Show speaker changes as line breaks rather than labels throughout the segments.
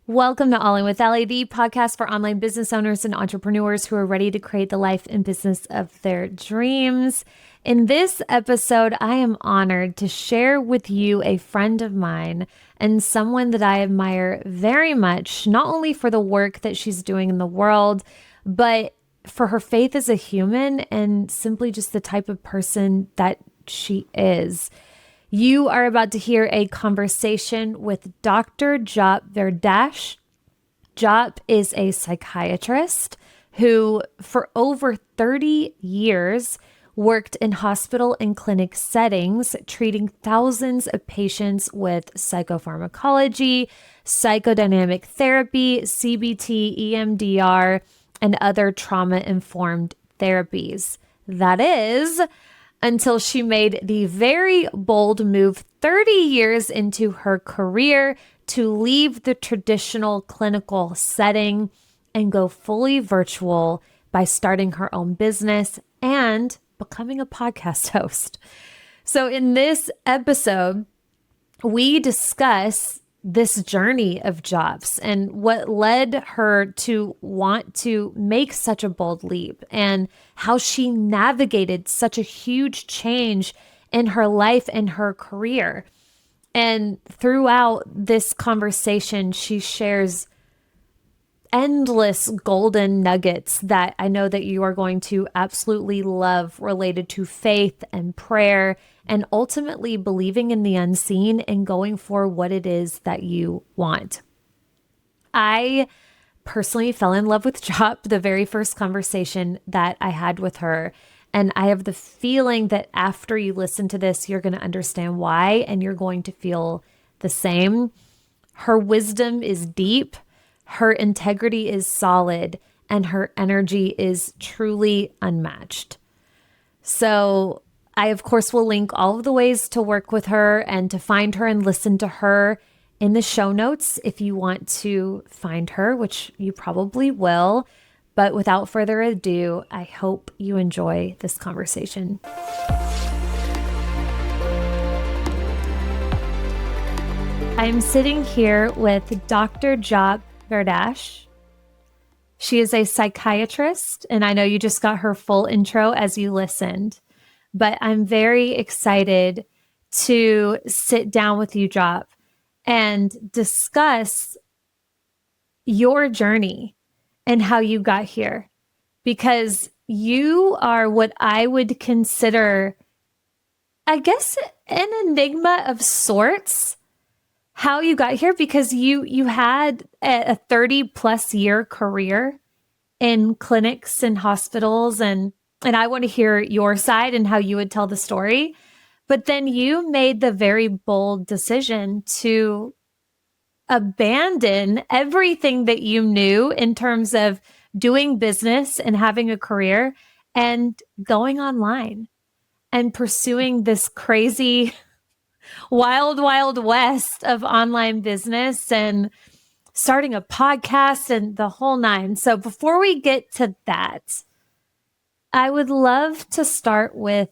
Welcome to All In with Allie, the podcast for online business owners and entrepreneurs who are ready to create the life and business of their dreams. In this episode, I am honored to share with you a friend of mine and someone that I admire very much, not only for the work that she's doing in the world, but for her faith as a human and simply just the type of person that she is. You are about to hear a conversation with Dr. Jaap Waraich. Jaap is a psychiatrist who, for over 30 years, worked in hospital and clinic settings, treating thousands of patients with psychopharmacology, psychodynamic therapy, CBT, EMDR, and other trauma-informed therapies. That is, until she made the very bold move 30 years into her career to leave the traditional clinical setting and go fully virtual by starting her own business and becoming a podcast host. So in this episode, we discuss this journey of Jaap's and what led her to want to make such a bold leap and how she navigated such a huge change in her life and her career. And throughout this conversation, she shares endless golden nuggets that I know that you are going to absolutely love, related to faith and prayer and ultimately believing in the unseen and going for what it is that you want. I personally fell in love with Jaap the very first conversation that I had with her. And I have the feeling that after you listen to this, you're going to understand why, and you're going to feel the same. Her wisdom is deep. Her integrity is solid, and her energy is truly unmatched. So I, of course, will link all of the ways to work with her and to find her and listen to her in the show notes if you want to find her, which you probably will. But without further ado, I hope you enjoy this conversation. I'm sitting here with Dr. Jaap Waraich. She is a psychiatrist, and I know you just got her full intro as you listened, but I'm very excited to sit down with you, Jaap, and discuss your journey and how you got here, because you are what I would consider, I guess, an enigma of sorts. How you got here, because you had a 30 plus year career in clinics and hospitals, and I want to hear your side and how you would tell the story. But then you made the very bold decision to abandon everything that you knew in terms of doing business and having a career and going online and pursuing this crazy wild west of online business and starting a podcast and the whole nine. So before we get to that, I would love to start with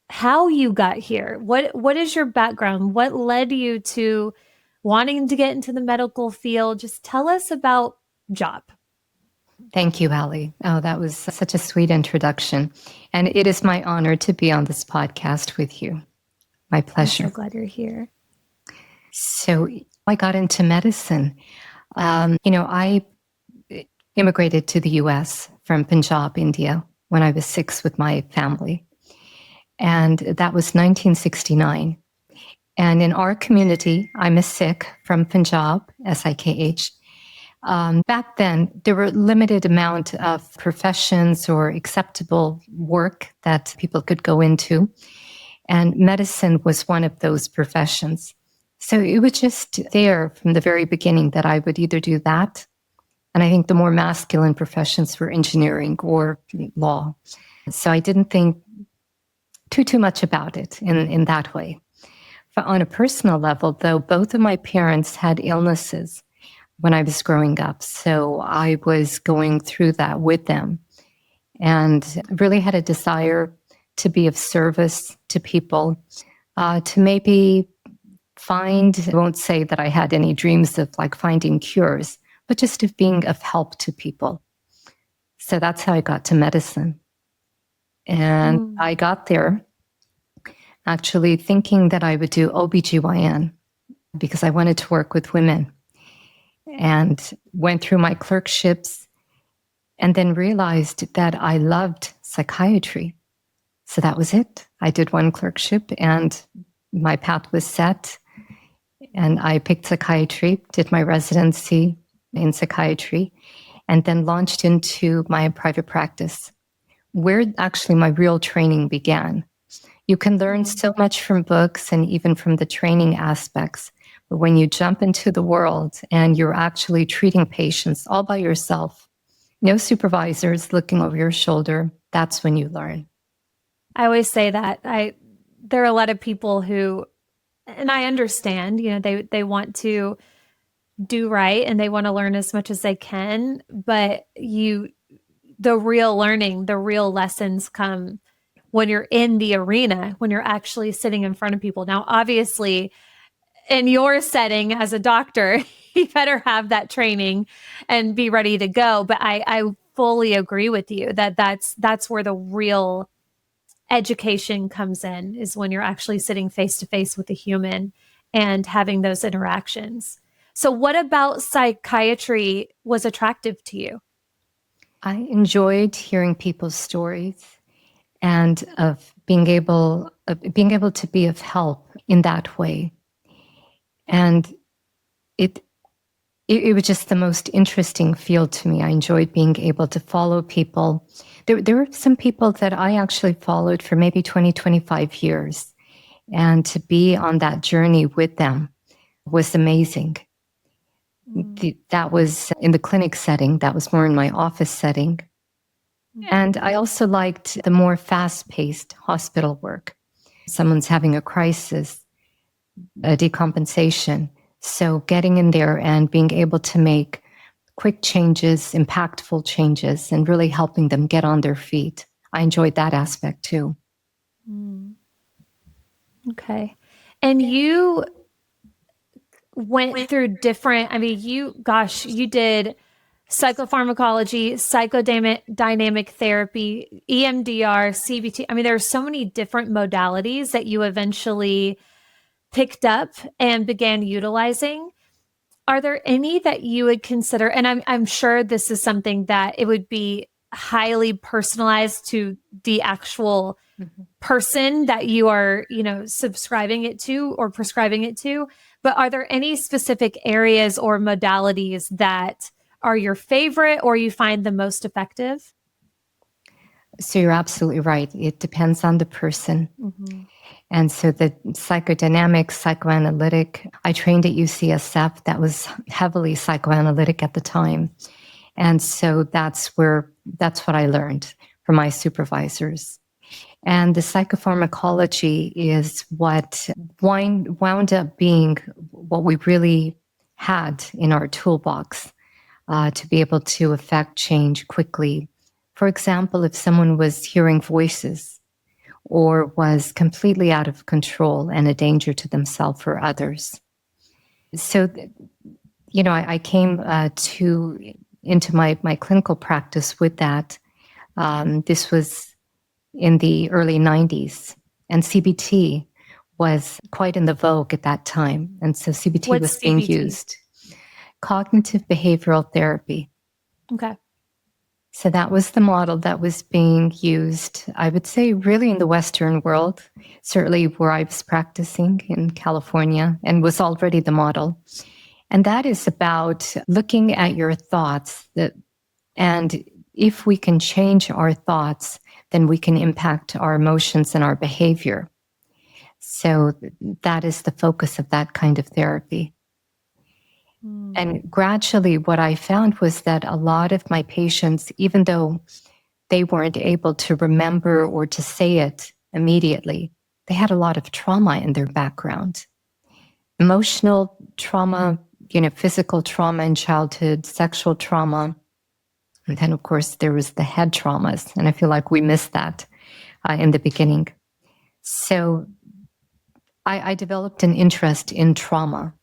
how you got here. What is your background? What led you to wanting to get into the medical field? Just tell us about Jaap.
Thank you, Allie. Oh, that was such a sweet introduction. And it is my honor to be on this podcast with you. My pleasure.
I'm so glad you're here.
So I got into medicine. I immigrated to the US from Punjab, India, when I was 6 with my family. And that was 1969. And in our community, I'm a Sikh from Punjab, S-I-K-H. Back then, there were a limited amount of professions or acceptable work that people could go into. And medicine was one of those professions. So it was just there from the very beginning that I would either do that, and I think the more masculine professions were engineering or law. So I didn't think too much about it in that way. But on a personal level, though, both of my parents had illnesses when I was growing up. So I was going through that with them and really had a desire to be of service to people, to maybe I won't say that I had any dreams of like finding cures, but just of being of help to people. So that's how I got to medicine. And I got there actually thinking that I would do OBGYN because I wanted to work with women, and went through my clerkships and then realized that I loved psychiatry. So that was it. I did one clerkship and my path was set. And I picked psychiatry, did my residency in psychiatry, and then launched into my private practice, where actually my real training began. You can learn so much from books and even from the training aspects, but when you jump into the world and you're actually treating patients all by yourself, no supervisors looking over your shoulder, that's when you learn.
I always say that there are a lot of people who, and I understand, they want to do right and they want to learn as much as they can, but the real learning, the real lessons come when you're in the arena, when you're actually sitting in front of people. Now, obviously, in your setting as a doctor, you better have that training and be ready to go. But I fully agree with you that that's where the real education comes in, is when you're actually sitting face to face with a human and having those interactions. So what about psychiatry was attractive to you?
I enjoyed hearing people's stories and of being able to be of help in that way. And it was just the most interesting field to me. I enjoyed being able to follow people. There were some people that I actually followed for maybe 20, 25 years. And to be on that journey with them was amazing. That was in the clinic setting. That was more in my office setting. And I also liked the more fast-paced hospital work. Someone's having a crisis, a decompensation. So getting in there and being able to make quick changes, impactful changes, and really helping them get on their feet. I enjoyed that aspect too.
Okay. And you went through different, you did psychopharmacology, psychodynamic therapy, EMDR, CBT. There are so many different modalities that you eventually picked up and began utilizing. Are there any that you would consider? And I'm sure this is something that it would be highly personalized to the actual person that you are, subscribing it to or prescribing it to. But are there any specific areas or modalities that are your favorite or you find the most effective?
So you're absolutely right. It depends on the person. And so the psychodynamic, psychoanalytic, I trained at UCSF. That was heavily psychoanalytic at the time. And so that's what I learned from my supervisors. And the psychopharmacology is what wound up being what we really had in our toolbox to be able to affect change quickly. For example, if someone was hearing voices or was completely out of control and a danger to themselves or others. So, I came into my clinical practice with that. This was in the early 90s, and CBT was quite in the vogue at that time. And so CBT was being used. Cognitive behavioral therapy.
Okay.
So that was the model that was being used, I would say, really in the Western world, certainly where I was practicing in California, and was already the model. And that is about looking at your thoughts, and if we can change our thoughts, then we can impact our emotions and our behavior. So that is the focus of that kind of therapy. And gradually, what I found was that a lot of my patients, even though they weren't able to remember or to say it immediately, they had a lot of trauma in their background. Emotional trauma, physical trauma in childhood, sexual trauma. And then, of course, there was the head traumas. And I feel like we missed that in the beginning. So I developed an interest in trauma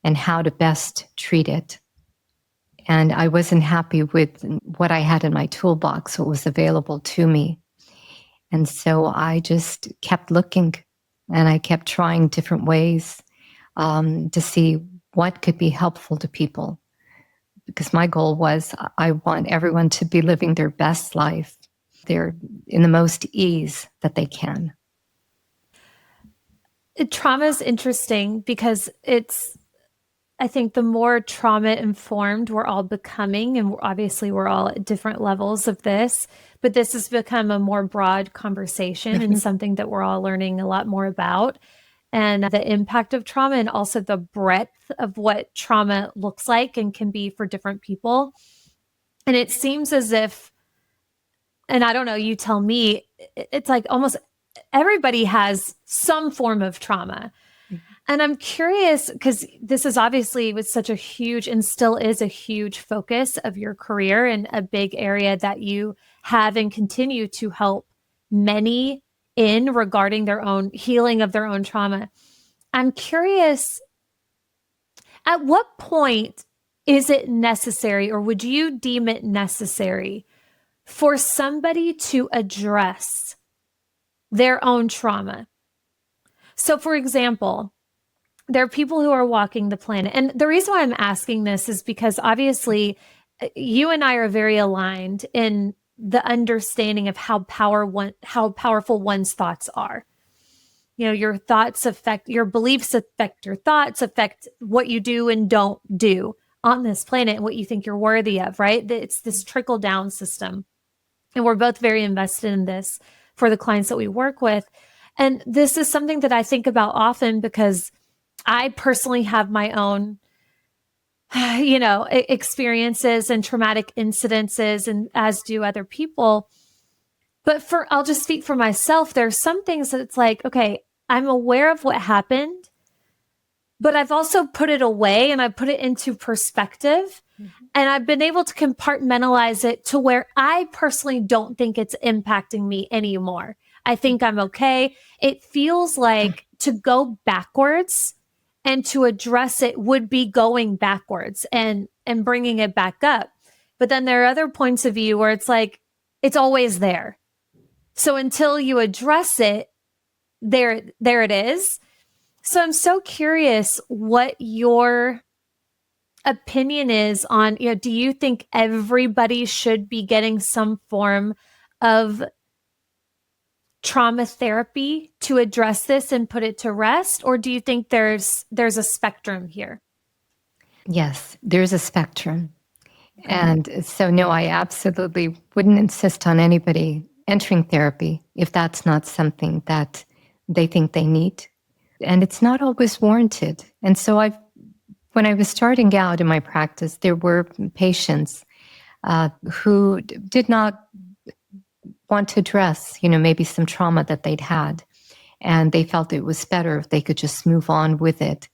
and how to best treat it. And I wasn't happy with what I had in my toolbox, what was available to me. And so I just kept looking, and I kept trying different ways to see what could be helpful to people. Because my goal was, I want everyone to be living their best life. They're in the most ease that they can.
Trauma is interesting because I think the more trauma informed we're all becoming, and obviously we're all at different levels of this, but this has become a more broad conversation and something that we're all learning a lot more about, and the impact of trauma and also the breadth of what trauma looks like and can be for different people. And it seems as if, and I don't know, you tell me, it's like almost everybody has some form of trauma. And I'm curious, because this is obviously was such a huge and still is a huge focus of your career and a big area that you have and continue to help many in regarding their own healing of their own trauma. I'm curious, at what point is it necessary, or would you deem it necessary for somebody to address their own trauma? So, for example, there are people who are walking the planet. And the reason why I'm asking this is because obviously you and I are very aligned in the understanding of how powerful one's thoughts are. You know, your thoughts affect your beliefs, affect your thoughts, affect what you do and don't do on this planet and what you think you're worthy of, right? It's this trickle down system. And we're both very invested in this for the clients that we work with. And this is something that I think about often because I personally have my own, experiences and traumatic incidences, and as do other people. But I'll just speak for myself. There's some things that it's like, okay, I'm aware of what happened, but I've also put it away and I put it into perspective. And I've been able to compartmentalize it to where I personally don't think it's impacting me anymore. I think I'm okay. It feels like to go backwards and to address it would be going backwards and bringing it back up. But then there are other points of view where it's like, it's always there. So until you address it, there it is. So I'm so curious what your opinion is on, do you think everybody should be getting some form of trauma therapy to address this and put it to rest? Or do you think there's a spectrum here?
Yes, there's a spectrum. And so, no, I absolutely wouldn't insist on anybody entering therapy if that's not something that they think they need. And it's not always warranted. And so when I was starting out in my practice, there were patients who did not want to address, maybe some trauma that they'd had. And they felt it was better if they could just move on with it.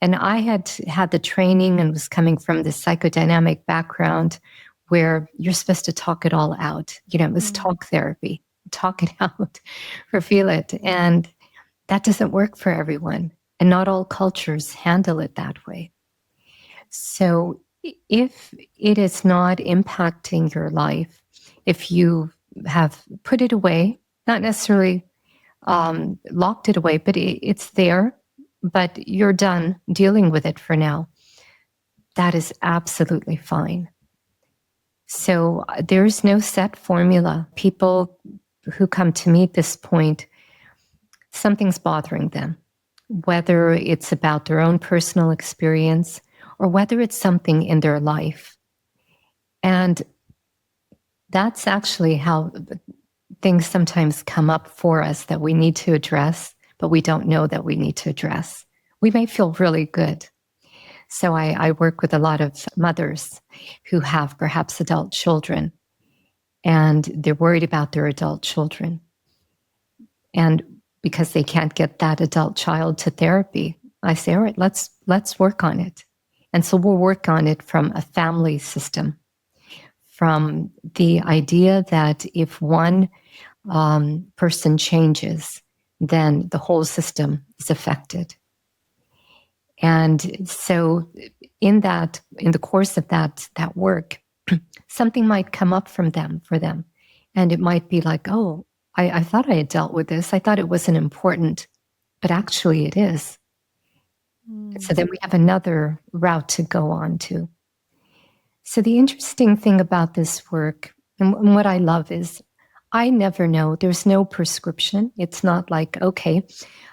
And I had the training and was coming from this psychodynamic background where you're supposed to talk it all out. It was talk therapy, talk it out or feel it. And that doesn't work for everyone. And not all cultures handle it that way. So if it is not impacting your life, if you have put it away, not necessarily locked it away, but it's there, but you're done dealing with it for now, that is absolutely fine. So there's no set formula. People who come to me at this point, something's bothering them, whether it's about their own personal experience or whether it's something in their life. And that's actually how things sometimes come up for us that we need to address, but we don't know that we need to address. We may feel really good. So I work with a lot of mothers who have perhaps adult children, and they're worried about their adult children. And because they can't get that adult child to therapy, I say, all right, let's work on it. And so we'll work on it from a family system, from the idea that if one person changes, then the whole system affected. And so in the course of that work, something might come up for them. And it might be like, oh, I thought I had dealt with this. I thought it wasn't important, but actually it is. So then we have another route to go on to. So the interesting thing about this work, and what I love, is I never know. There's no prescription. It's not like, okay,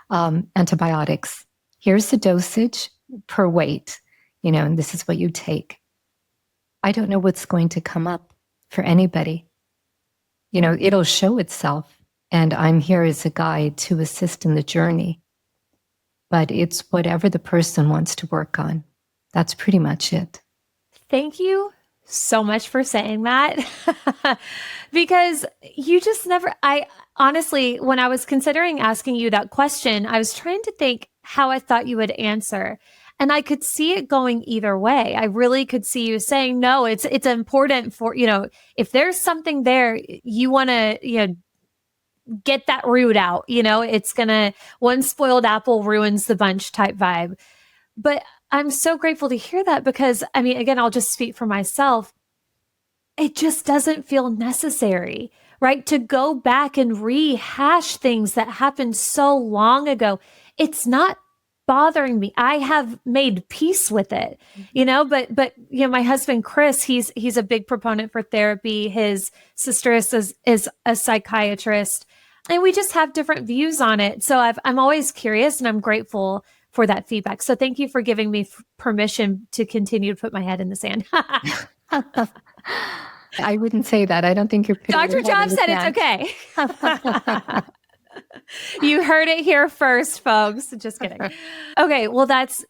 antibiotics. Here's the dosage per weight, and this is what you take. I don't know what's going to come up for anybody. It'll show itself, and I'm here as a guide to assist in the journey. But it's whatever the person wants to work on. That's pretty much it.
Thank you so much for saying that. Because you just never, I honestly, when I was considering asking you that question, I was trying to think how I thought you would answer. And I could see it going either way. I really could see you saying, no, it's important for, if there's something there, you want to, get that root out, it's one spoiled apple ruins the bunch type vibe. But I'm so grateful to hear that because, again, I'll just speak for myself. It just doesn't feel necessary, right? To go back and rehash things that happened so long ago. It's not bothering me. I have made peace with it, but my husband, Chris, he's a big proponent for therapy. His sister is a psychiatrist, and we just have different views on it. So I'm always curious, and I'm grateful for that feedback. So thank you for giving me permission to continue to put my head in the sand.
I wouldn't say that. I don't think you're
Dr. Jaap said it's okay. You heard it here first, folks. Just kidding. Okay, well, that's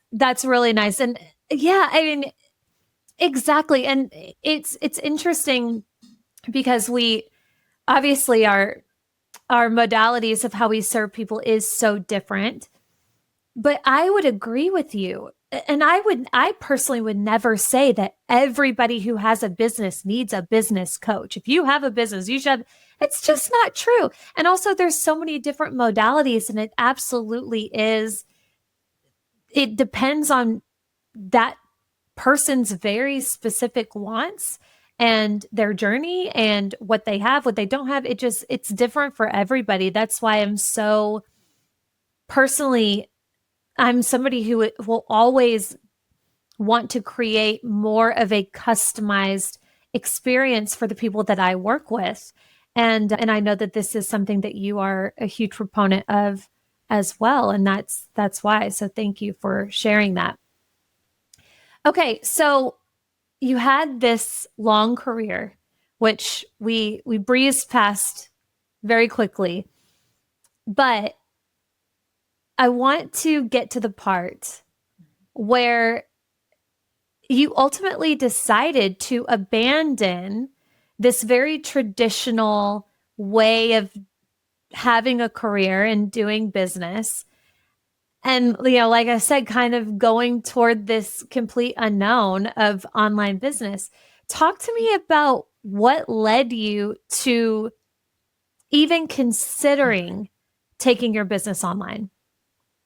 really nice. And yeah, exactly. And it's interesting because we obviously our modalities of how we serve people is so different. But I would agree with you. And I personally would never say that everybody who has a business needs a business coach. If you have a business, you should. It's just not true. And also there's so many different modalities, and it absolutely is. It depends on that person's very specific wants and their journey and what they have, what they don't have. It's different for everybody. That's why I'm somebody who will always want to create more of a customized experience for the people that I work with. And I know that this is something that you are a huge proponent of as well. And that's why. So thank you for sharing that. Okay. So you had this long career, which we breezed past very quickly, but I want to get to the part where you ultimately decided to abandon this very traditional way of having a career and doing business. And, like I said, kind of going toward this complete unknown of online business. Talk to me about what led you to even considering taking your business online.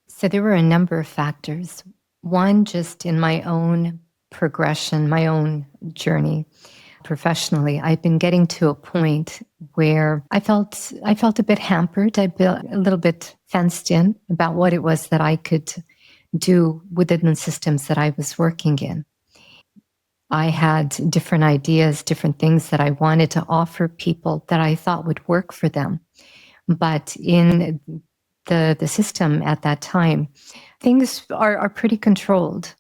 So there were a number of factors. One, just in my own progression, my own journey professionally, I've been getting to a point where I felt a bit hampered. I felt a little bit fenced in about what it was that I could do within the systems that I was working in. I had different ideas, different things that I wanted to offer people that I thought would work for them. But in the system at that time, things are pretty controlled.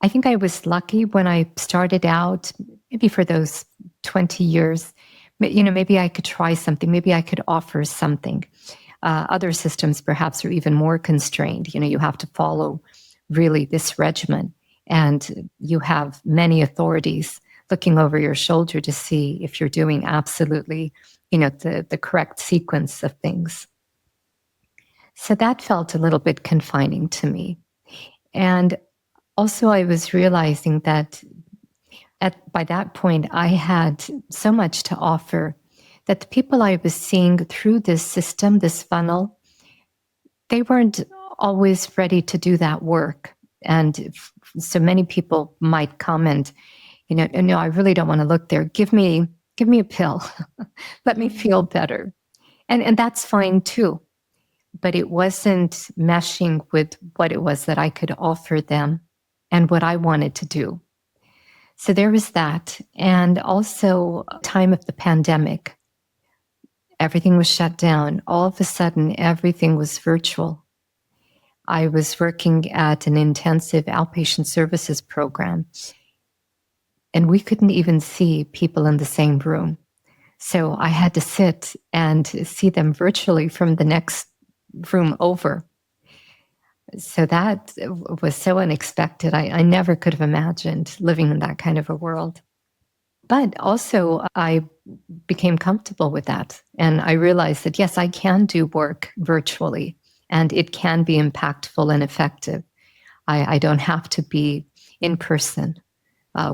I think I was lucky when I started out, maybe for those 20 years, maybe I could try something, maybe I could offer something. Other systems perhaps are even more constrained. You have to follow really this regimen, and you have many authorities looking over your shoulder to see if you're doing absolutely, the correct sequence of things. So that felt a little bit confining to me. And also I was realizing that by that point, I had so much to offer that the people I was seeing through this system, this funnel, they weren't always ready to do that work. And so many people might comment, no, I really don't want to look there. Give me a pill. Let me feel better. And that's fine too. But it wasn't meshing with what it was that I could offer them and what I wanted to do. So there was that. And also, time of the pandemic, everything was shut down. All of a sudden, everything was virtual. I was working at an intensive outpatient services program, and we couldn't even see people in the same room. So I had to sit and see them virtually from the next room over. So that was so unexpected. I never could have imagined living in that kind of a world. But also, I became comfortable with that. And I realized that, yes, I can do work virtually, and it can be impactful and effective. I don't have to be in person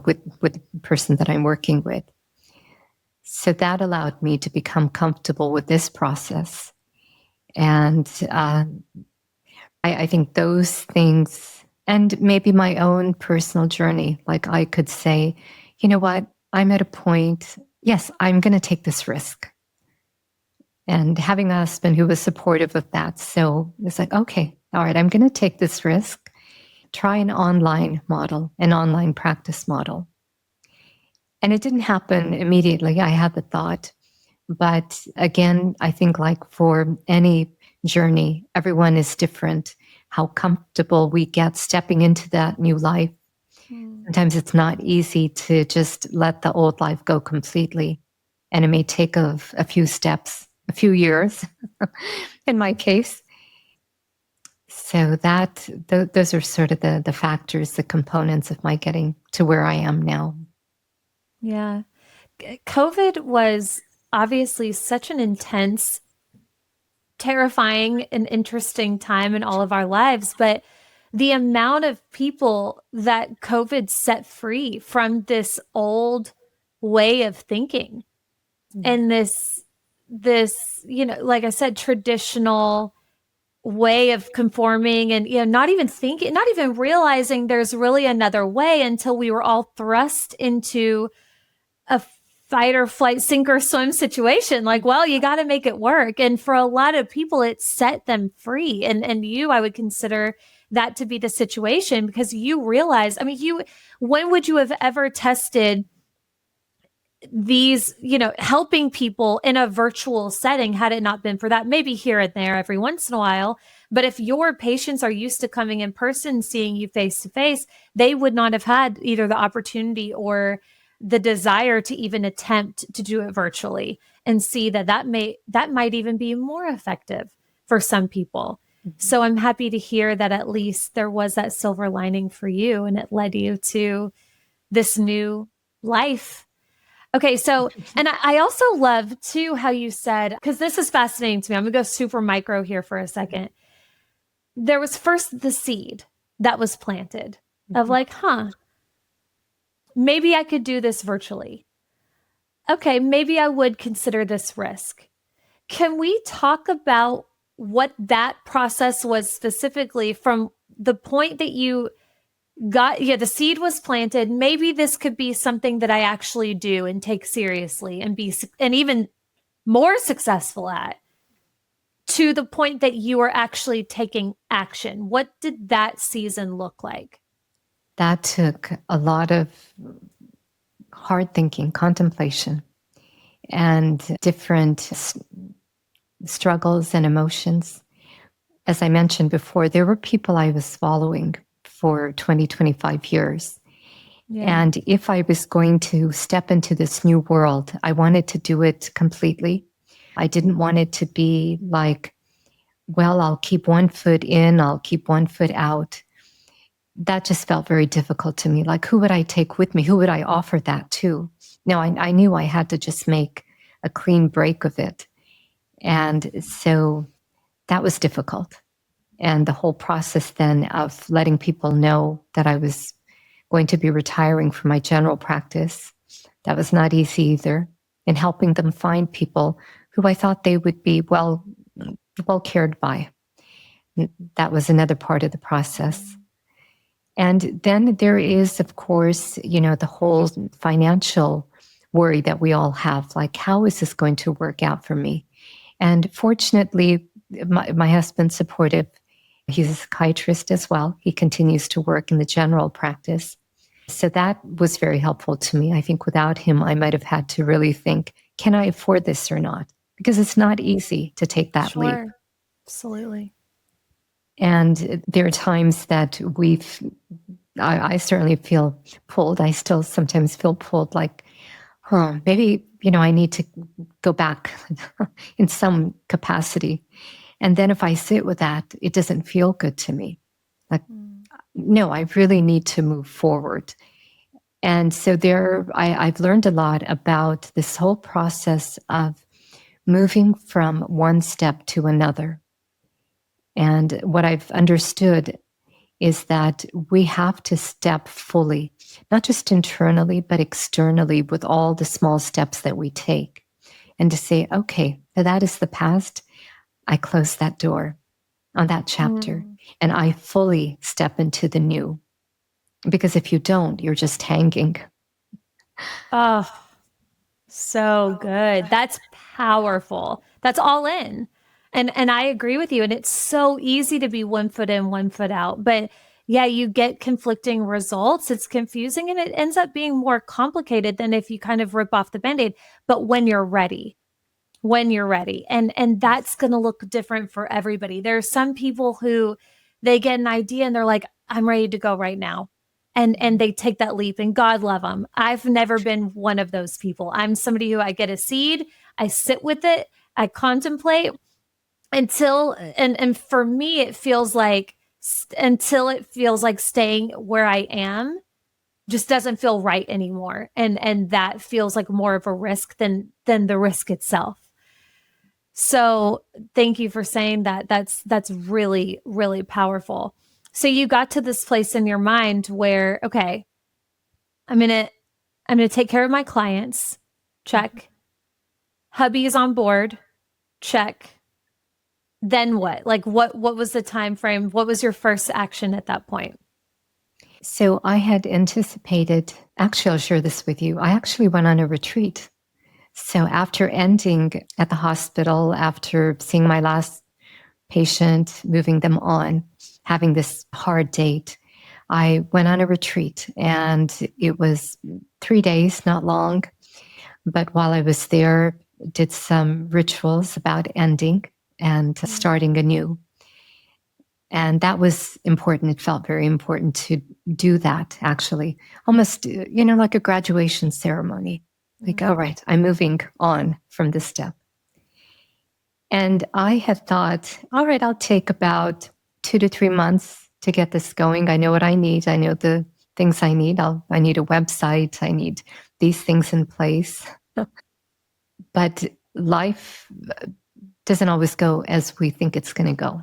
with the person that I'm working with. So that allowed me to become comfortable with this process. And I think those things, and maybe my own personal journey, like I could say, you know what, I'm at a point, yes, I'm going to take this risk. And having a husband who was supportive of that. So it's like, okay, all right, I'm going to take this risk, try an online model, an online practice model. And it didn't happen immediately. I had the thought. But again, I think like for any journey, everyone is different. How comfortable we get stepping into that new life. Sometimes it's not easy to just let the old life go completely. And it may take a few steps, a few years, in my case. So those are sort of the factors, the components of my getting to where I am now.
Yeah. COVID was obviously such an intense, terrifying, and interesting time in all of our lives, but the amount of people that COVID set free from this old way of thinking and this, like I said, traditional way of conforming and, not even thinking, not even realizing there's really another way until we were all thrust into a fight or flight, sink or swim situation. Like, well, you got to make it work. And for a lot of people, it set them free. And I would consider that to be the situation because you realize, when would you have ever tested these, helping people in a virtual setting had it not been for that? Maybe here and there every once in a while. But if your patients are used to coming in person, seeing you face to face, they would not have had either the opportunity or the desire to even attempt to do it virtually and see that might even be more effective for some people. Mm-hmm. So I'm happy to hear that at least there was that silver lining for you and it led you to this new life. Okay. So, and I also love too, how you said, because this is fascinating to me. I'm gonna go super micro here for a second. There was first the seed that was planted of like, maybe I could do this virtually. Okay, maybe I would consider this risk. Can we talk about what that process was specifically from the point that you got, the seed was planted, maybe this could be something that I actually do and take seriously and even more successful at, to the point that you are actually taking action? What did that season look like?
That took a lot of hard thinking, contemplation, and different struggles and emotions. As I mentioned before, there were people I was following for 20, 25 years. Yeah. And if I was going to step into this new world, I wanted to do it completely. I didn't want it to be like, well, I'll keep one foot in, I'll keep one foot out. That just felt very difficult to me. Like, who would I take with me? Who would I offer that to? No, I knew I had to just make a clean break of it. And so that was difficult. And the whole process then of letting people know that I was going to be retiring from my general practice, that was not easy either. And helping them find people who I thought they would be well cared by. That was another part of the process. And then there is, of course, the whole financial worry that we all have, like, how is this going to work out for me? And fortunately, my husband's supportive. He's a psychiatrist as well. He continues to work in the general practice. So that was very helpful to me. I think without him, I might have had to really think, can I afford this or not? Because it's not easy to take that leap.
Sure. Absolutely.
And there are times that I certainly feel pulled. I still sometimes feel pulled, like, maybe, I need to go back in some capacity. And then if I sit with that, it doesn't feel good to me. Like, no, I really need to move forward. And so I've learned a lot about this whole process of moving from one step to another. And what I've understood is that we have to step fully, not just internally, but externally with all the small steps that we take. And to say, okay, that is the past. I close that door on that chapter and I fully step into the new. Because if you don't, you're just hanging.
Oh, so good. That's powerful. That's all in. And I agree with you. And it's so easy to be 1 foot in, 1 foot out. But yeah, you get conflicting results. It's confusing and it ends up being more complicated than if you kind of rip off the Band-Aid. But when you're ready. And that's going to look different for everybody. There are some people who they get an idea and they're like, I'm ready to go right now. And they take that leap and God love them. I've never been one of those people. I'm somebody who I get a seed, I sit with it, I contemplate and for me, it feels like until it feels like staying where I am just doesn't feel right anymore. And that feels like more of a risk than the risk itself. So thank you for saying that. That's really, really powerful. So you got to this place in your mind where, okay, I'm gonna take care of my clients. Check. Hubby is on board. Check. Then what? Like what was the time frame? What was your first action at that point?
So I had anticipated, actually, I'll share this with you. I actually went on a retreat. So after ending at the hospital, after seeing my last patient, moving them on, having this hard date, I went on a retreat and it was 3 days, not long. But while I was there, did some rituals about ending and starting anew. And that was important. It felt very important to do that, actually, almost, like a graduation ceremony. Like, all right, I'm moving on from this step. And I had thought, all right, I'll take about 2 to 3 months to get this going. I know what I need. I know the things I need. I need a website. I need these things in place. But life doesn't always go as we think it's going to go.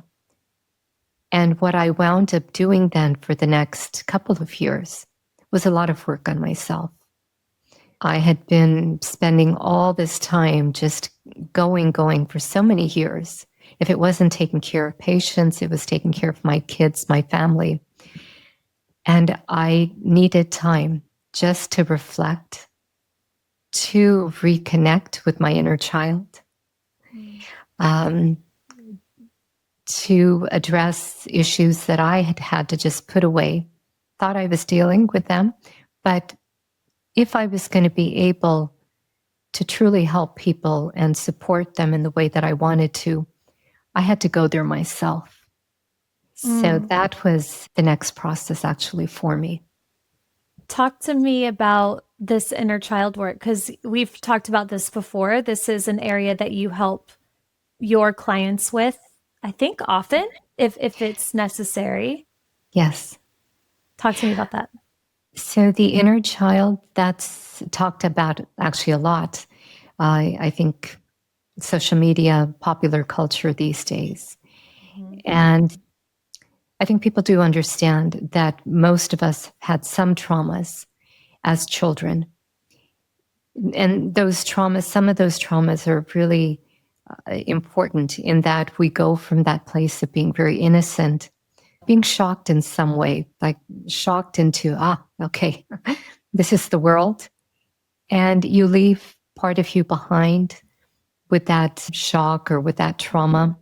And what I wound up doing then for the next couple of years was a lot of work on myself. I had been spending all this time just going for so many years. If it wasn't taking care of patients, it was taking care of my kids, my family. And I needed time just to reflect, to reconnect with my inner child, to address issues that I had had to just put away. Thought I was dealing with them, but if I was going to be able to truly help people and support them in the way that I wanted to, I had to go there myself. So that was the next process actually for me.
Talk to me about this inner child work, because we've talked about this before. This is an area that you help your clients with, I think often, if it's necessary.
Yes.
Talk to me about that.
So the inner child, that's talked about actually a lot. I think social media, popular culture these days. And I think people do understand that most of us had some traumas as children. And those traumas, some of those traumas are really important in that we go from that place of being very innocent, being shocked in some way, like shocked into, okay, this is the world. And you leave part of you behind with that shock or with that trauma.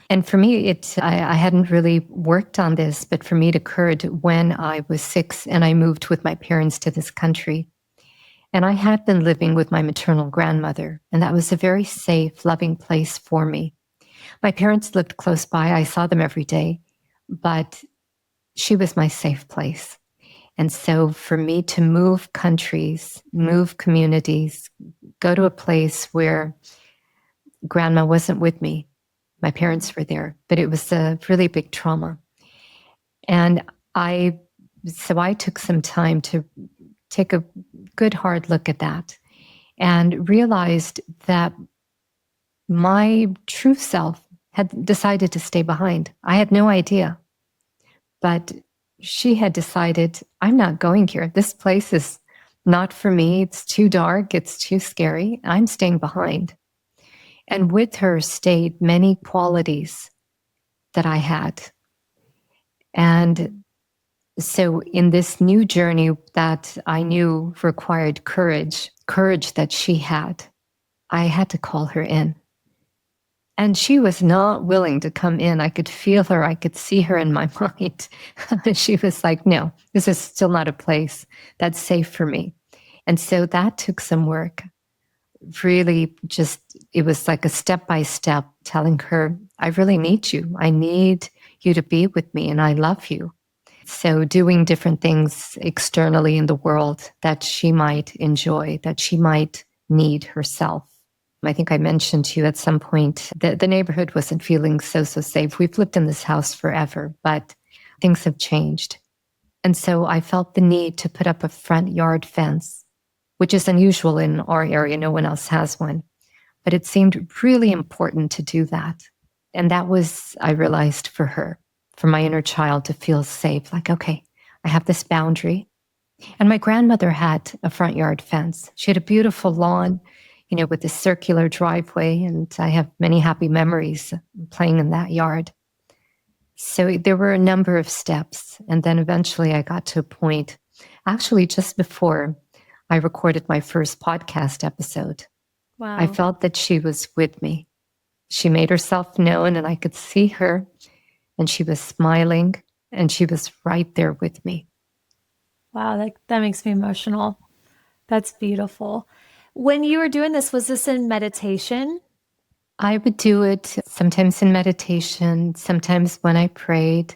And for me, I hadn't really worked on this, but for me, it occurred when I was 6 and I moved with my parents to this country. And I had been living with my maternal grandmother, and that was a very safe, loving place for me. My parents lived close by. I saw them every day, but she was my safe place. And so for me to move countries, move communities, go to a place where grandma wasn't with me, my parents were there, but it was a really big trauma. And so I took some time to take a good hard look at that and realized that my true self had decided to stay behind. I had no idea, but she had decided, I'm not going here. This place is not for me. It's too dark. It's too scary. I'm staying behind. And with her stayed many qualities that I had. And so in this new journey that I knew required courage that she had, I had to call her in. And she was not willing to come in. I could feel her. I could see her in my mind. She was like, no, this is still not a place that's safe for me. And so that took some work. Really it was like a step-by-step telling her, I really need you. I need you to be with me and I love you. So doing different things externally in the world that she might enjoy, that she might need herself. I think I mentioned to you at some point that the neighborhood wasn't feeling so safe. We've lived in this house forever, but things have changed. And so I felt the need to put up a front yard fence, which is unusual in our area. No one else has one. But it seemed really important to do that. And that was, I realized, for her, for my inner child to feel safe. Like, okay, I have this boundary. And my grandmother had a front yard fence. She had a beautiful lawn, with a circular driveway. And I have many happy memories playing in that yard. So there were a number of steps. And then eventually I got to a point, actually just before I recorded my first podcast episode.
Wow.
I felt that she was with me. She made herself known and I could see her and she was smiling and she was right there with me.
Wow, that makes me emotional. That's beautiful. When you were doing this, was this in meditation?
I would do it sometimes in meditation, sometimes when I prayed,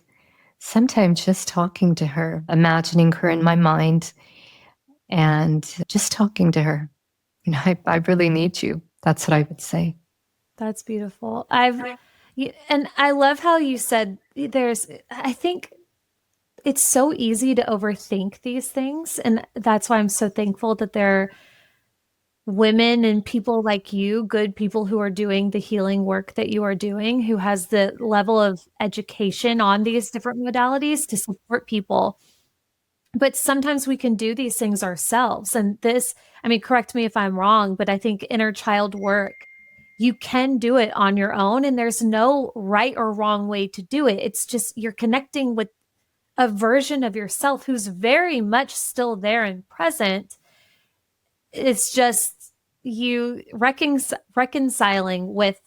sometimes just talking to her, imagining her in my mind and just talking to her. I really need you. That's what I would say.
That's beautiful. And I love how you said I think it's so easy to overthink these things. And that's why I'm so thankful that there are women and people like you, good people who are doing the healing work that you are doing, who has the level of education on these different modalities to support people. But sometimes we can do these things ourselves. And correct me if I'm wrong, but I think inner child work, you can do it on your own and there's no right or wrong way to do it. It's just you're connecting with a version of yourself who's very much still there and present. It's just you reconciling with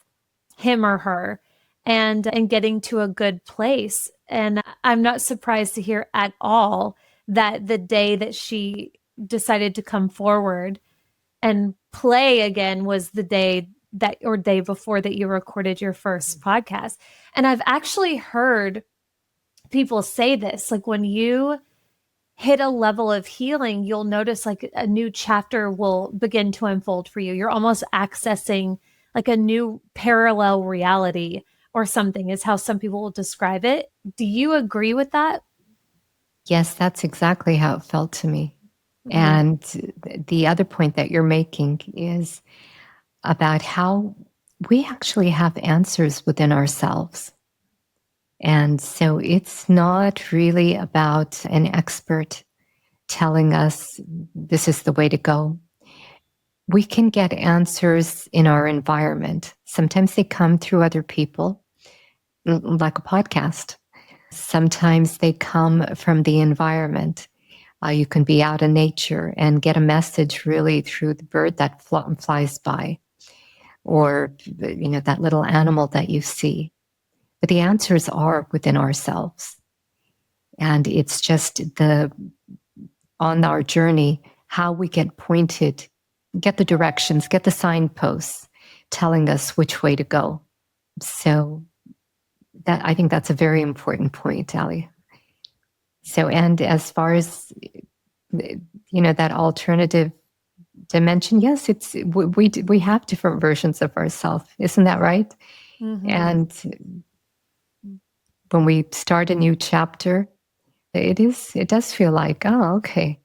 him or her and getting to a good place. And I'm not surprised to hear at all that the day that she decided to come forward and play again was the day before that you recorded your first podcast. And I've actually heard people say this, like when you hit a level of healing, you'll notice like a new chapter will begin to unfold for you. You're almost accessing like a new parallel reality or something, is how some people will describe it. Do you agree with that?
Yes, that's exactly how it felt to me.
Mm-hmm.
And the other point that you're making is about how we actually have answers within ourselves. And so it's not really about an expert telling us this is the way to go. we can get answers in our environment. Sometimes they come through other people, like a podcast. Sometimes they come from the environment. You can be out in nature and get a message really through the bird that flies by, or that little animal that you see. But the answers are within ourselves. And it's just on our journey, how we get pointed, get the directions, get the signposts telling us which way to go. So I think that's a very important point, Allie. So, and as far as, that alternative dimension, yes, we have different versions of ourselves. Isn't that right? Mm-hmm. And when we start a new chapter, it does feel like, oh, okay,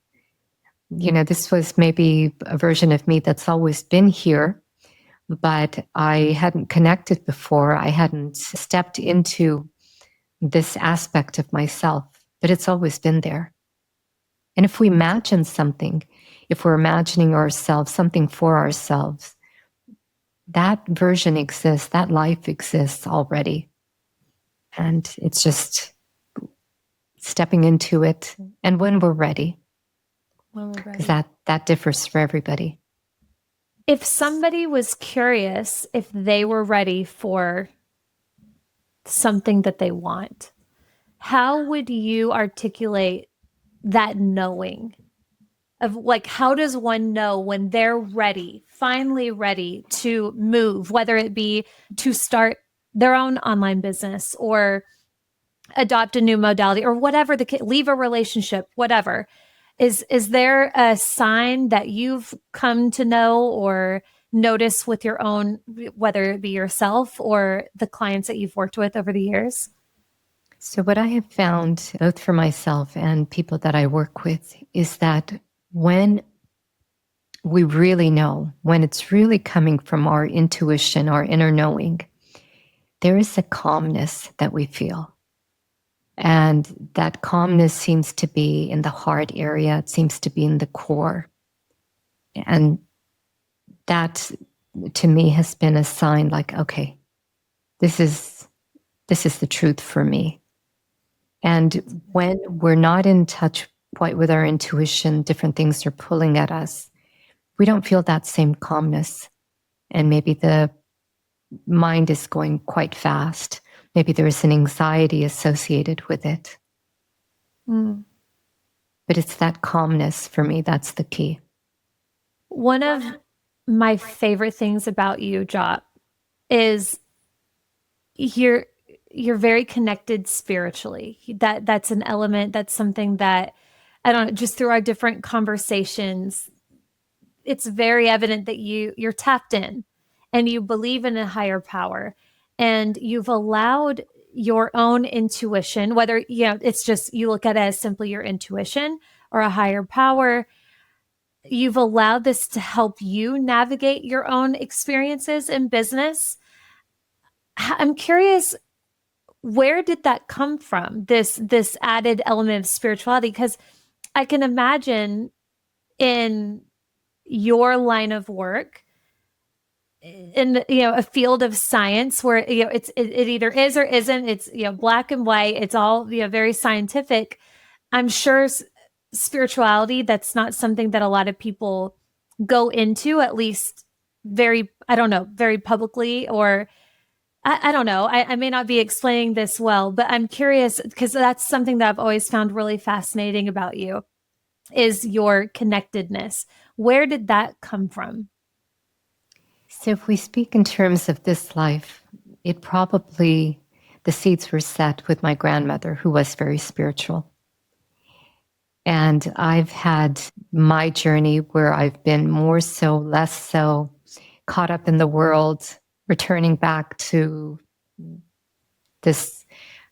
this was maybe a version of me that's always been here, but I hadn't connected before. I hadn't stepped into this aspect of myself, but it's always been there. And if we imagine something, if we're imagining ourselves, something for ourselves, that version exists, that life exists already. And it's just stepping into it. And when we're ready, because that differs for everybody.
If somebody was curious if they were ready for something that they want, how would you articulate that knowing of, like, how does one know when they're ready, finally ready to move, whether it be to start their own online business or adopt a new modality or whatever, leave a relationship, whatever. Is there a sign that you've come to know or notice with your own, whether it be yourself or the clients that you've worked with over the years?
So what I have found, both for myself and people that I work with, is that when we really know, when it's really coming from our intuition, our inner knowing, there is a calmness that we feel. And that calmness seems to be in the heart area. It seems to be in the core. And that, to me, has been a sign like, okay, this is the truth for me. And when we're not in touch quite with our intuition, different things are pulling at us, we don't feel that same calmness. And maybe the mind is going quite fast. Maybe there is an anxiety associated with it. Mm. But it's that calmness for me, that's the key.
One of my favorite things about you, Jaap, is you're very connected spiritually. That's an element, that's something that, I don't know, just through our different conversations, it's very evident that you're tapped in and you believe in a higher power, and you've allowed your own intuition, whether, it's just, you look at it as simply your intuition or a higher power, you've allowed this to help you navigate your own experiences in business. I'm curious, where did that come from? This added element of spirituality? Because I can imagine in your line of work, in a field of science where it either is or isn't, it's black and white, it's all very scientific. I'm sure spirituality, that's not something that a lot of people go into, at least very, I don't know, very publicly, or I don't know. I may not be explaining this well, but I'm curious because that's something that I've always found really fascinating about you, is your connectedness. Where did that come from?
So if we speak in terms of this life, it probably, the seeds were set with my grandmother, who was very spiritual. And I've had my journey where I've been more so, less so, caught up in the world, returning back to this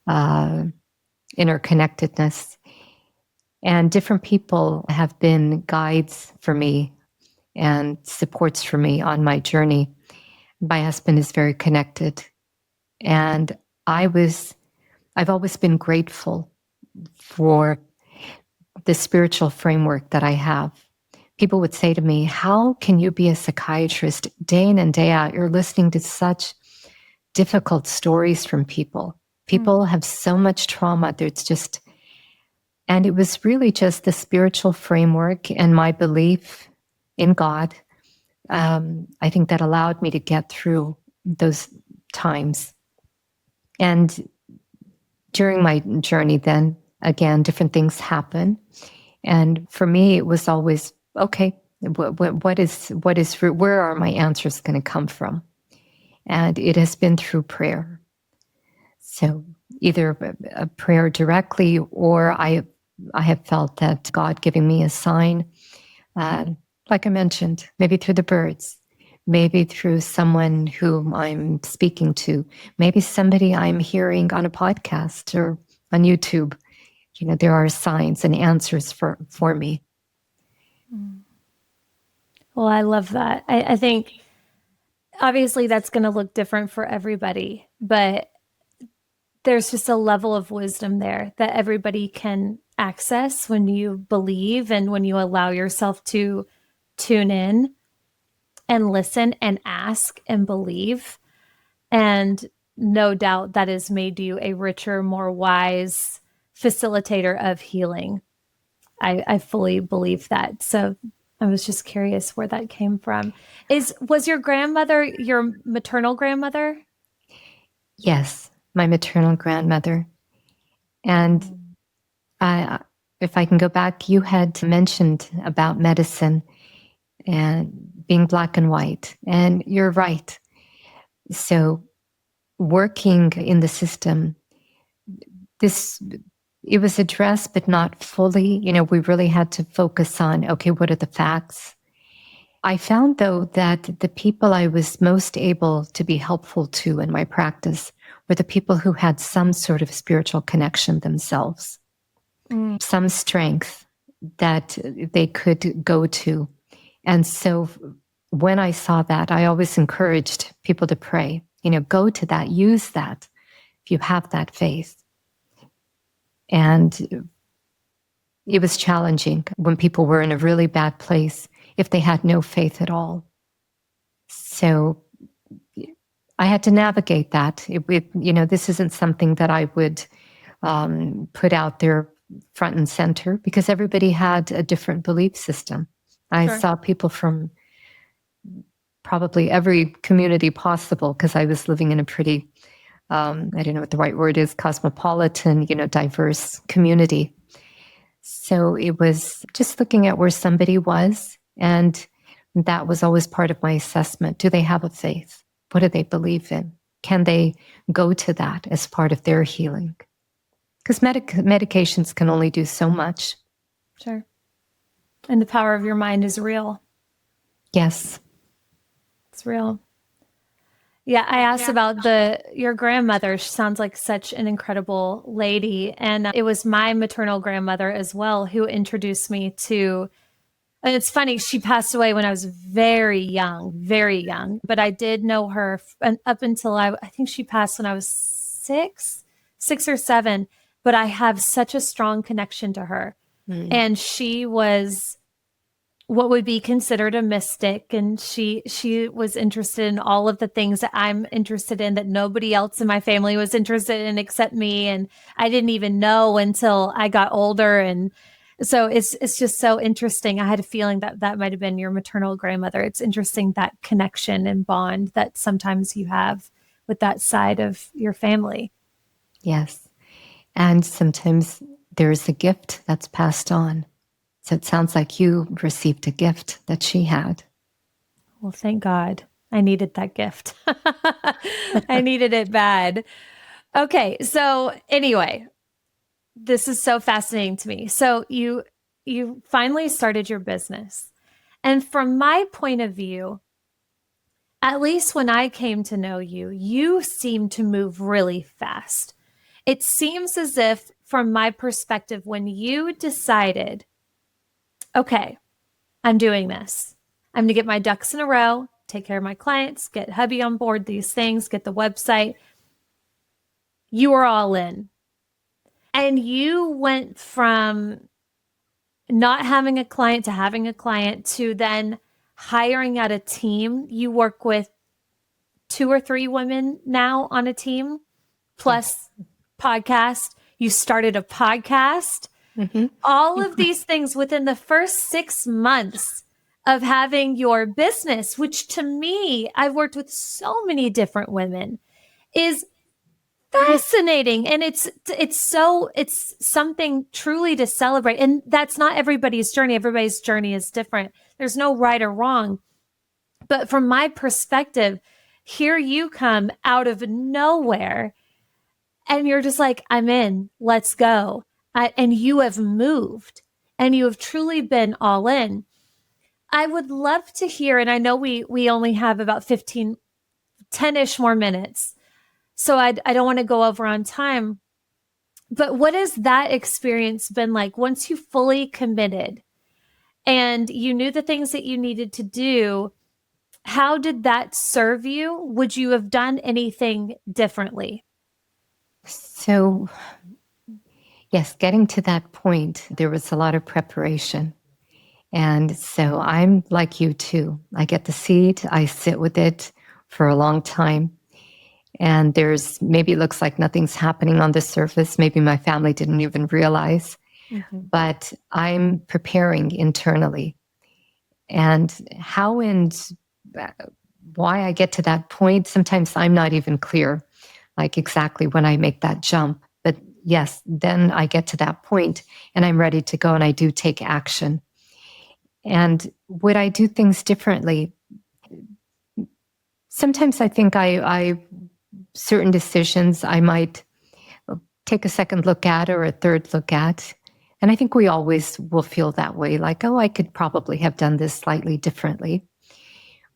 interconnectedness. And different people have been guides for me and supports for me on my journey. My husband is very connected. And I've always been grateful for the spiritual framework that I have, people would say to me, how can you be a psychiatrist day in and day out? You're listening to such difficult stories from people. People have so much trauma. And it was really just the spiritual framework and my belief in God. I think that allowed me to get through those times. And during my journey, then again, different things happen. And for me, it was always, okay, where are my answers going to come from? And it has been through prayer. So either a prayer directly, or I have felt that God giving me a sign, like I mentioned, maybe through the birds, maybe through someone whom I'm speaking to, maybe somebody I'm hearing on a podcast or on YouTube. There are signs and answers for me.
Well, I love that. I think obviously that's going to look different for everybody, but there's just a level of wisdom there that everybody can access when you believe and when you allow yourself to tune in and listen and ask and believe. And no doubt that has made you a richer, more wise facilitator of healing. I fully believe that. So I was just curious where that came from. Was your grandmother your maternal grandmother?
Yes, my maternal grandmother. And if I can go back, you had mentioned about medicine and being black and white, and you're right. So working in the system, it was addressed, but not fully. We really had to focus on, okay, what are the facts? I found, though, that the people I was most able to be helpful to in my practice were the people who had some sort of spiritual connection themselves, some strength that they could go to. And so when I saw that, I always encouraged people to pray, go to that, use that if you have that faith. And it was challenging when people were in a really bad place if they had no faith at all. So I had to navigate that. This isn't something that I would put out there front and center, because everybody had a different belief system. I saw people from probably every community possible, because I was living in a pretty, I don't know what the right word is, cosmopolitan, diverse community. So it was just looking at where somebody was, and that was always part of my assessment. Do they have a faith? What do they believe in? Can they go to that as part of their healing? Because medications can only do so much.
Sure. And the power of your mind is real.
Yes.
It's real. Yeah, I asked about your grandmother. She sounds like such an incredible lady. And it was my maternal grandmother as well who introduced me to, and it's funny, she passed away when I was very young, but I did know her up until I think she passed when I was six or seven, but I have such a strong connection to her. And she was what would be considered a mystic. And she was interested in all of the things that I'm interested in that nobody else in my family was interested in except me. And I didn't even know until I got older. And so it's just so interesting. I had a feeling that might have been your maternal grandmother. It's interesting, that connection and bond that sometimes you have with that side of your family.
Yes. And sometimes there's a gift that's passed on. So it sounds like you received a gift that she had.
Well, thank God. I needed that gift. I needed it bad. Okay. So anyway, this is so fascinating to me. So you finally started your business. And from my point of view, at least when I came to know you, you seemed to move really fast. It seems as if, from my perspective, when you decided, okay, I'm doing this, I'm going to get my ducks in a row, take care of my clients, get hubby on board these things, get the website, you were all in. And you went from not having a client to having a client to then hiring out a team. You work with 2 or 3 women now on a team, plus podcast. You started a podcast.
Mm-hmm.
All of these things within the first 6 months of having your business, which to me, I've worked with so many different women, is fascinating. And it's something truly to celebrate. And that's not everybody's journey. Everybody's journey is different. There's no right or wrong. But from my perspective, here you come out of nowhere and you're just like, I'm in, let's go. And you have moved and you have truly been all in. I would love to hear, and I know we only have about 10-ish more minutes. So I don't want to go over on time, but what has that experience been like once you fully committed and you knew the things that you needed to do? How did that serve you? Would you have done anything differently?
So, yes, getting to that point, there was a lot of preparation. And so I'm like you too. I get the seed, I sit with it for a long time. And there's maybe it looks like nothing's happening on the surface. Maybe my family didn't even realize, but I'm preparing internally. And how and why I get to that point, sometimes I'm not even clear, like exactly when I make that jump. But yes, then I get to that point and I'm ready to go and I do take action. And would I do things differently? Sometimes I think I certain decisions I might take a second look at or a third look at. And I think we always will feel that way, like, oh, I could probably have done this slightly differently.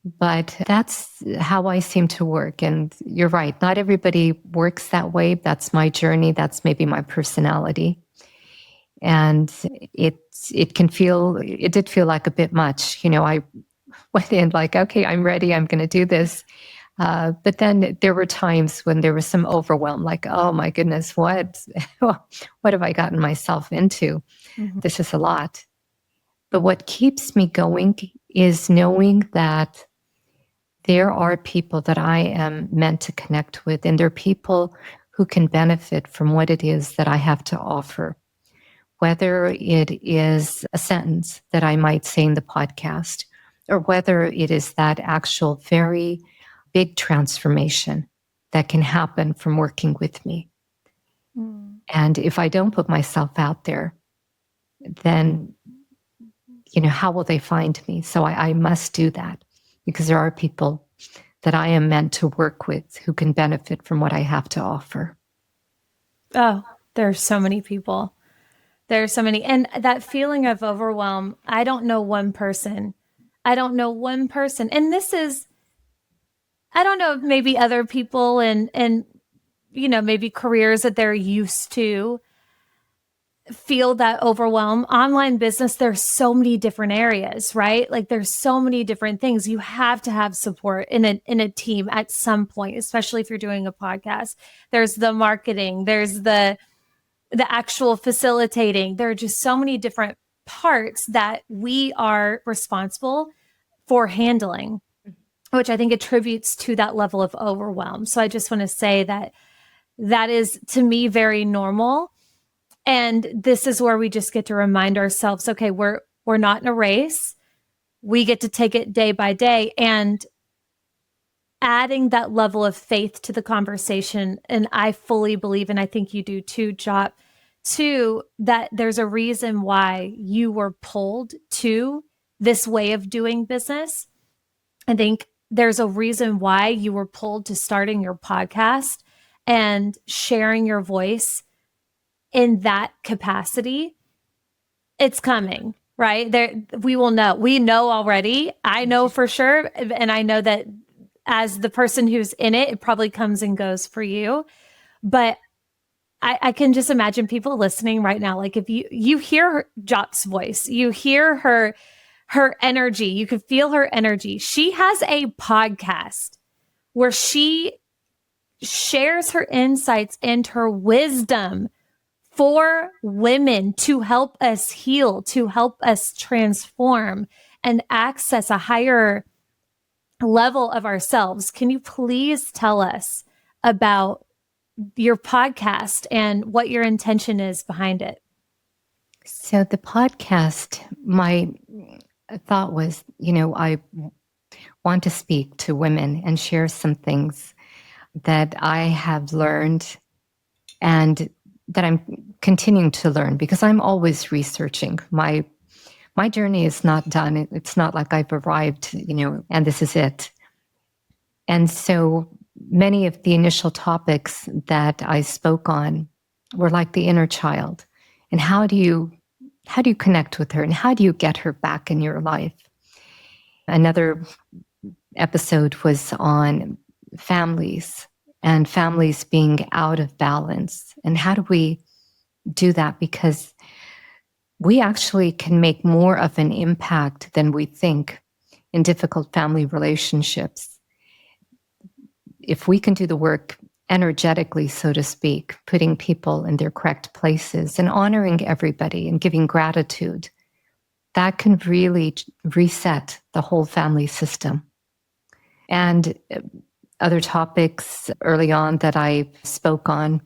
But that's how I seem to work. And you're right, not everybody works that way. That's my journey. That's maybe my personality. And it did feel like a bit much. I went in like, okay, I'm ready. I'm going to do this. But then there were times when there was some overwhelm, like, oh my goodness, what have I gotten myself into? Mm-hmm. This is a lot. But what keeps me going is knowing that there are people that I am meant to connect with, and there are people who can benefit from what it is that I have to offer. Whether it is a sentence that I might say in the podcast, or whether it is that actual very big transformation that can happen from working with me. And if I don't put myself out there, then, how will they find me? So I must do that because there are people that I am meant to work with who can benefit from what I have to offer.
Oh, there are so many people. There are so many. And that feeling of overwhelm, I don't know one person. And this is, I don't know, maybe other people and maybe careers that they're used to feel that overwhelm. Online business, there's so many different areas, right? Like there's so many different things. You have to have support in a team at some point, especially if you're doing a podcast. There's the marketing, there's the actual facilitating. There are just so many different parts that we are responsible for handling, which I think attributes to that level of overwhelm. So I just want to say that is, to me, very normal. And this is where we just get to remind ourselves, okay, we're not in a race. We get to take it day by day, and adding that level of faith to the conversation. And I fully believe, and I think you do too, Jaap, too, that there's a reason why you were pulled to this way of doing business. I think there's a reason why you were pulled to starting your podcast and sharing your voice in that capacity. It's coming, right? We will know. We know already. I know for sure. And I know that as the person who's in it, it probably comes and goes for you. But I can just imagine people listening right now. Like if you hear Jaap's voice, you hear her energy, you can feel her energy. She has a podcast where she shares her insights and her wisdom for women to help us heal, to help us transform and access a higher level of ourselves. Can you please tell us about your podcast and what your intention is behind it?
So the podcast, my thought was, I want to speak to women and share some things that I have learned and that I'm continuing to learn, because I'm always researching. My journey is not done. It's not like I've arrived, and this is it. And so many of the initial topics that I spoke on were like the inner child. And how do you connect with her, and how do you get her back in your life? Another episode was on families, and families being out of balance. And how do we do that? Because we actually can make more of an impact than we think in difficult family relationships if we can do the work energetically, so to speak, putting people in their correct places and honoring everybody and giving gratitude. That can really reset the whole family system. And other topics early on that I spoke on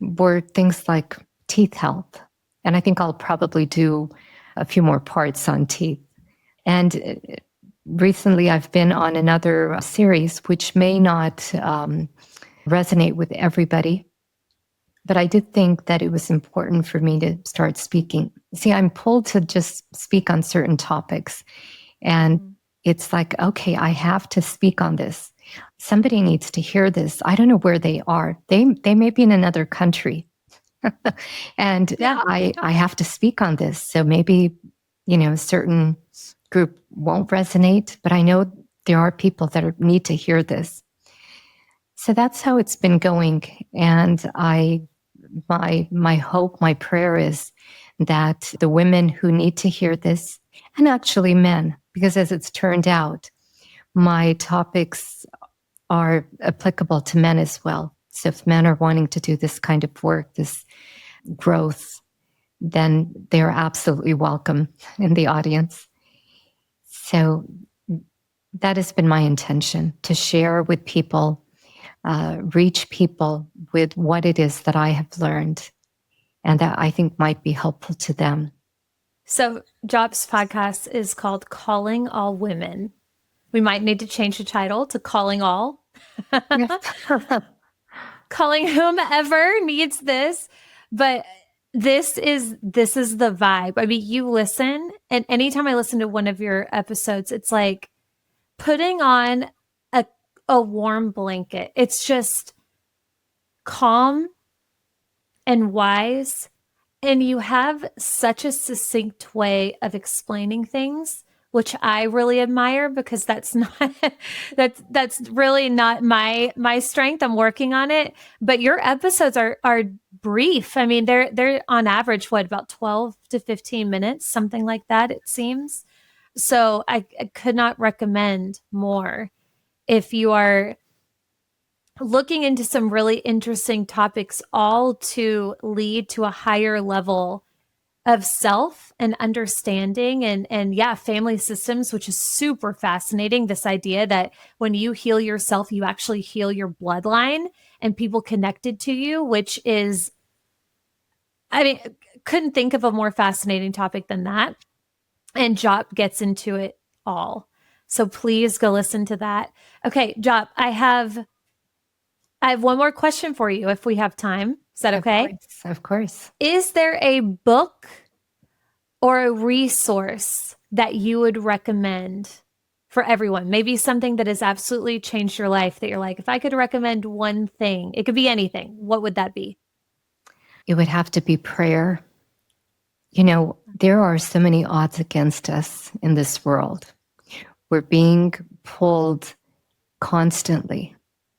were things like teeth health. And I think I'll probably do a few more parts on teeth. And recently I've been on another series which may not resonate with everybody, but I did think that it was important for me to start speaking. See, I'm pulled to just speak on certain topics. And it's like, okay, I have to speak on this. Somebody needs to hear this. I don't know where they are. They may be in another country. And
Yeah.
I have to speak on this. So maybe, a certain group won't resonate, but I know there are people that need to hear this. So that's how it's been going. And my hope, my prayer is that the women who need to hear this, and actually men, because as it's turned out, my topics are applicable to men as well. So if men are wanting to do this kind of work, this growth, then they're absolutely welcome in the audience. So that has been my intention, to share with people, reach people with what it is that I have learned and that I think might be helpful to them.
So Jaap's podcast is called Calling All Women. We might need to change the title to Calling All. Calling whomever needs this. But this is the vibe. I mean, you listen, and anytime I listen to one of your episodes, it's like putting on a warm blanket. It's just calm and wise. And you have such a succinct way of explaining things, which I really admire, because that's not that's really not my strength. I'm working on it. But your episodes are brief. I mean, they're on average about 12 to 15 minutes, something like that, it seems. So I could not recommend more if you are looking into some really interesting topics, all to lead to a higher level of self and understanding and yeah, family systems, which is super fascinating. This idea that when you heal yourself, you actually heal your bloodline and people connected to you, which is, I mean, couldn't think of a more fascinating topic than that. And Jaap gets into it all. So please go listen to that. Okay, Jaap, I have one more question for you if we have time. Is that okay?
Of course.
Is there a book or a resource that you would recommend for everyone? Maybe something that has absolutely changed your life that you're like, if I could recommend one thing, it could be anything. What would that be?
It would have to be prayer. There are so many odds against us in this world. We're being pulled constantly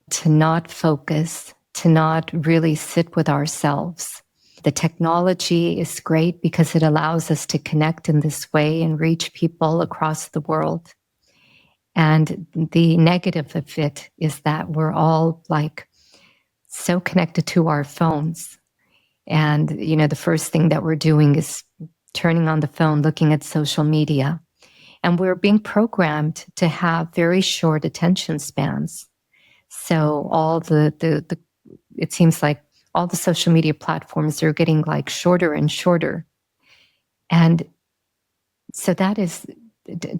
to not focus, to not really sit with ourselves. The technology is great because it allows us to connect in this way and reach people across the world. And the negative of it is that we're all like so connected to our phones. And, the first thing that we're doing is turning on the phone, looking at social media. And we're being programmed to have very short attention spans. So all it seems like all the social media platforms are getting like shorter and shorter. And so that is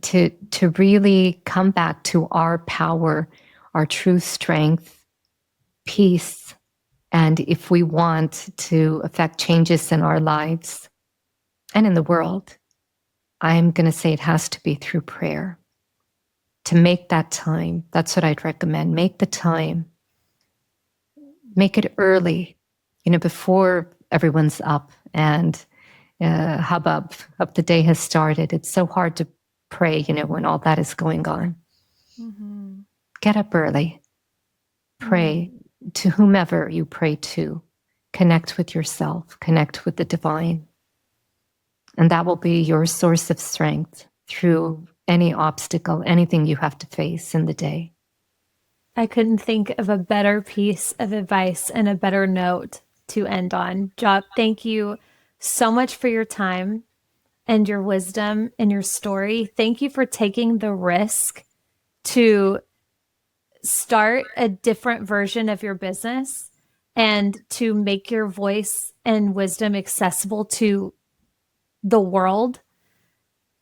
to really come back to our power, our true strength, peace. And if we want to affect changes in our lives and in the world, I'm going to say it has to be through prayer. To make that time, that's what I'd recommend. Make the time. Make it early, before everyone's up and hubbub of the day has started. It's so hard to pray, when all that is going on. Mm-hmm. Get up early. Pray to whomever you pray to. Connect with yourself. Connect with the divine. And that will be your source of strength through any obstacle, anything you have to face in the day.
I couldn't think of a better piece of advice and a better note to end on. Jaap, thank you so much for your time and your wisdom and your story. Thank you for taking the risk to start a different version of your business and to make your voice and wisdom accessible to the world.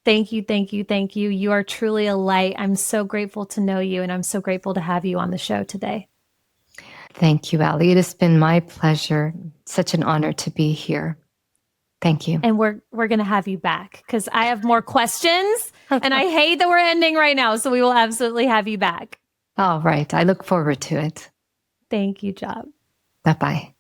Thank you, thank you, thank you. You are truly a light. I'm so grateful to know you, and I'm so grateful to have you on the show today.
Thank you, Allie. It has been my pleasure. Such an honor to be here. Thank you.
And we're going to have you back because I have more questions, and I hate that we're ending right now, so we will absolutely have you back.
All right. I look forward to it.
Thank you, Jaap.
Bye-bye.